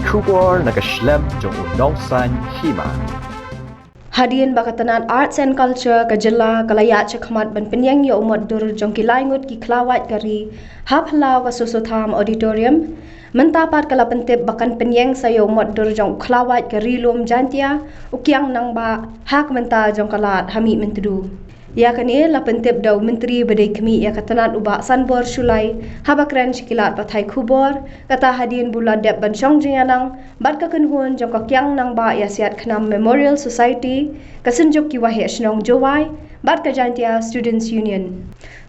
kubor nakaslab jong unongsan hima. Hadian Bakatanan Arts and Culture Kajela Kalayat Chakmat Ban Penyang Yo Umat Dur Jong Kilaingut Ki Klawat Kari Haphalau ka Susotham Auditorium Mentapat kala pentip bakan penyeng sayo Umat Dur Jong Klawat Kari Lum Jantia Ukyang nang ba hak menta jong kalat hami mentudu. Ya kani la pentip daw menteri badai kami ya katanan ubak sanbor sulai habakran sikilat pathai kubor kata hadian bulan dep ban syong jinganang bad ka kenhun jong kakyang nang ba ya siat khnam Memorial Society kasenjuk ki wahe snong jowai bad ka jantia Students Union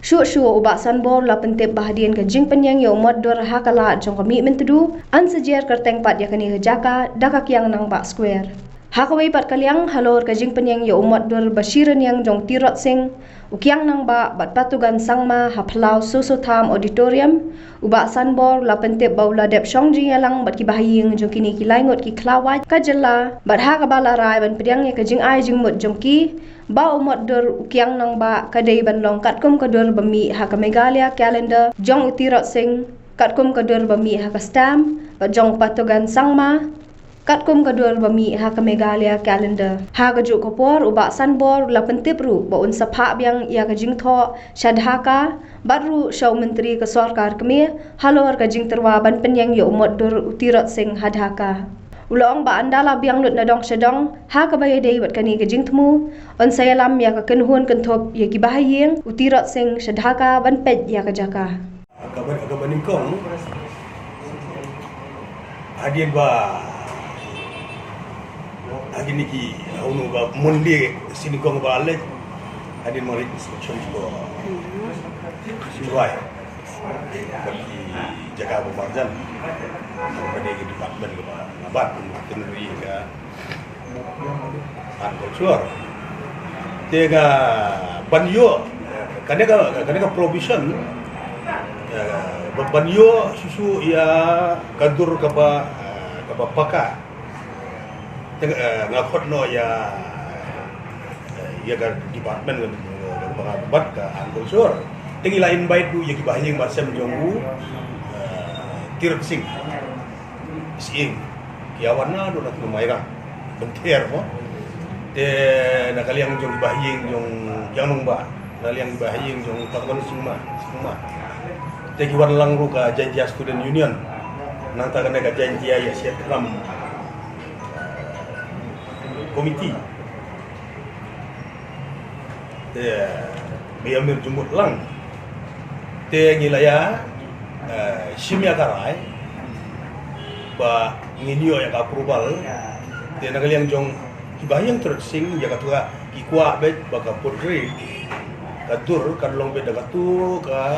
shu ubak sanbor la pentip bahadian ka jing penyang ya umat dor hakala jong kami mentudu an sejer kerteng pat ya kani hejaka daka kyang nang ba square. Hakawai pat kalyang halor kajing penyang ya umat dur bashiran yang jong tirot sing ukyang nang ba bat patugan sangma haphalau Susotham Auditorium ubak sanbor la pentip baula dep syongji yalang bat ki bahaying jong kini ki laingot ki klawat kajela bat ha kabala rai ban pedang ya kajing ai jing mut jong ki ba umat dur ukyang nang ba kadai ban long katkum kadur bami ha ka Megalia calendar jong utirot sing katkum kadur bami ha ka stam bat jong patugan sangma Katkum kadur bami ha ka Megalia calendar. Ha ka juk kopor ubak sanbor la pentip ru ba un sapha biang ya ka jingtho shadhaka badru shaw menteri ka sarkar kami halor ka jing terwa ban penyang ya umat dur utirot sing hadhaka. Ulong ba andala biang lut na dong shadong ha ka baye dei bat kani ka jingtmu on sayalam ya ka kenhun kenthop ya ki bahayeng utirot sing shadhaka ban pej ya ka jaka. Kaban kong hadian ba agi niki unu ba mundi sini kong ba ale hadin mari instruction ko siwai bagi jaga pemarjan pada di department ke nabat tenuri ke agriculture tega banyo kadang provision banyo susu ya kadur ke ba paka ngakot no ya ka department bat ka agriculture tingi lain baik tu ya kibahing basem jonggu tirot sing sing kiawana do nak lumaira benter mo te nakaliang jong bahing jong yang nungba nakaliang bahing jong takon singma te kiwan lang ru ka janji Student Union nang ta kana ka janji ya siat ram komiti biamir jumut lang te ngilaya simya karai ba nginyo ya ka approval te nakaliang jong kibayang tersing ya katua kikwa bet baka potri kadur kadlong bet dagatu ka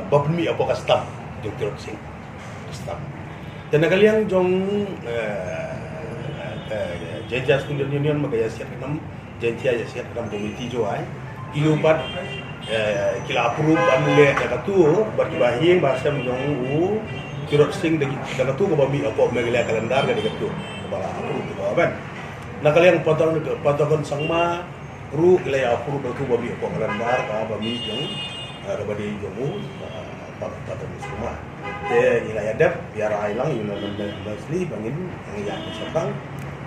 babmi apa ka staff jong tersing staff te nakaliang jong Janji Student Union magaya siat enam janji aja siat enam komiti jo ai ilubat kila approve banle dakatu barkibahing bahasa menjong kirot sing dakatu ko bami apa Megalia kalendar ga dakatu bala approve ko ban nakaliang patogon sangma ru kila ya approve dakatu bami apa kalendar ka bami jong rabadi jongu patogon semua te ila yadap biar ailang yunan basli bangin yang setang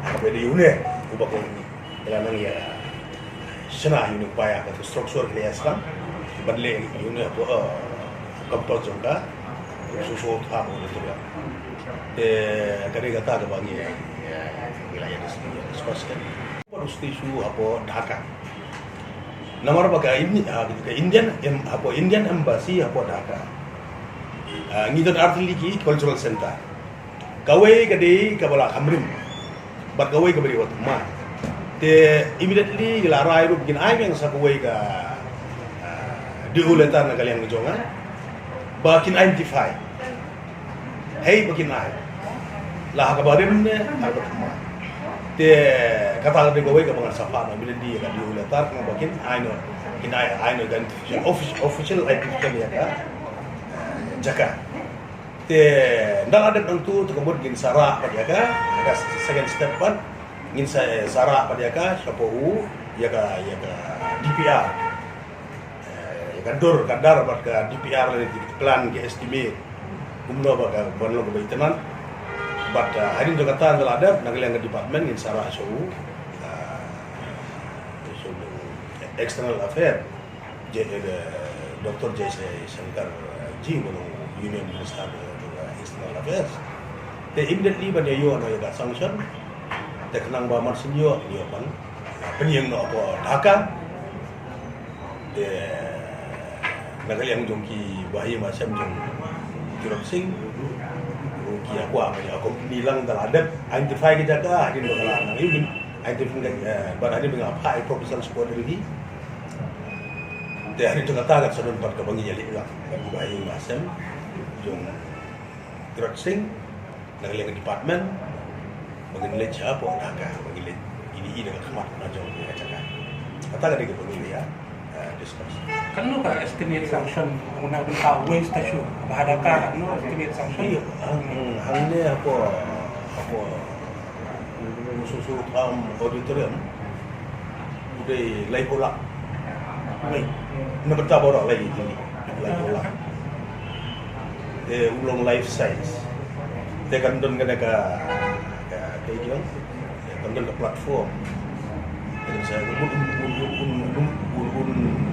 apa dia une ubah ini dalam ya senah ini upaya atau struktur kelihatan badle une apa kantor jongka susu apa itu ya dari kata ke bagi wilayah di sini sekolah harus tisu apa Dhaka nomor bagai ini ke Indian Embassy apa Dhaka ngidon artiliki cultural center kawai kadi kabala kamrim bat kawai kabari wat ma te immediately larai ru bikin ai yang sa kawai ka diuletan na kalian ngejonga bakin identify hey bakin ai lah kabarin ne arbet ma te kata de kawai ka bangar sapa na immediately ka diuletan ka bakin ai no identification official identification ya ka jaka te ndang ada tentu tekebut gin sara padiaka aga second step pan ngin sara padiaka sapohu ya ka DPR ya ka dor kadar bat ka DPR le plan ke estimate umno ba ka bonlo ba itenan but hari ini Jakarta telah ada nagaliang department in Sarah so external affair Dr. J.C. Shankar Ji menung Union Minister External Affairs. They immediately when you ano yung sanction, they kanang ba marsinyo niyo pan penyeng no apa Dhaka. Nagaliang jong ki bahi macam jong Kirot Singh ki aku apa company lang daladat identify ke jaga hadin bakal nang yun identify bar hadin mengapa proposal support lagi. Hari itu katakan sebelum empat kebangi jalik lah, bagi bayi macam jong Kirot Singh, nagaliang department, bagi nilai siapa Dhaka, bagi nilai ini dengan kemat najong kacakan. Katakan dia perlu ya discuss. Kan lu ka estimate sanction una benta way station bahadaka no estimate sanction. Iya, hangnya apa susu auditorium udah lay bola. Wait, nabenta bola lagi ini, lay bola. Ulong life size. Dia kan don kena kayak gitu, kan don ke platform. Jadi saya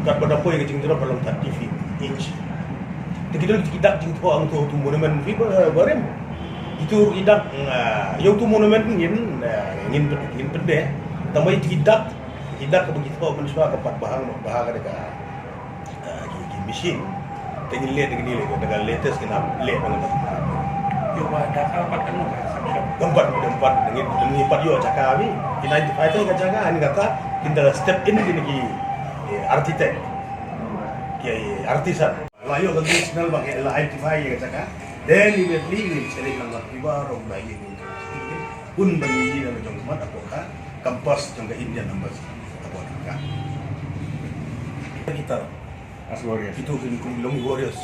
kat pada poin kecing tu dalam 30 inch. Kita tidak jing tu ang tu monumen fi barem. Itu tidak yang tu monumen ingin pendek. Tambah tidak begitu manusia kepat bahang dekat mesin. Dengan lihat dengan latest kena lihat dengan Yo bahadaka pat kan no sanction. Tempat dengan empat yo cakap ni. Kita identify tu cakap ni kata kita step in gini arsitek, artisan. Layu kalau national bagi identify yang cakap, then immediately ini cari nama ibar orang bagi ini. Pun bagi ini nama jong mat apakah kampas jong ke Indian numbers apakah kita As Warriors. itu kini kumbilong Warriors.